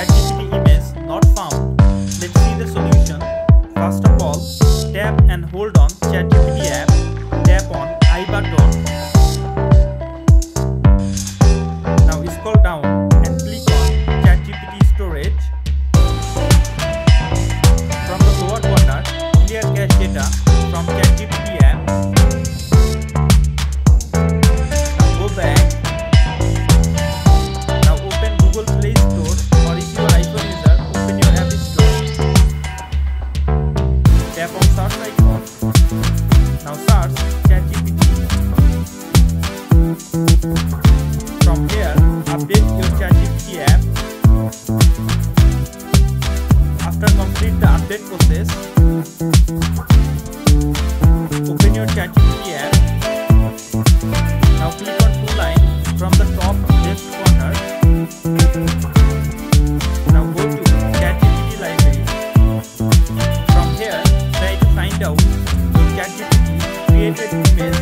ChatGPT image not found. Let's see the solution. First of all, tap and hold on ChatGPT app. Tap on I button. Now scroll down and click on ChatGPT storage. From the lower corner, clear cache data from ChatGPT app. Now go back. Now open Google Play Store, or if you are iPhone user, open your App Store. Tap on search icon. Now search ChatGPT. From here, update your ChatGPT app. After complete the update process, open your ChatGPT app. Now click on two lines from the top left corner. Now go to ChatGPT library. From here, try to find out your ChatGPT created image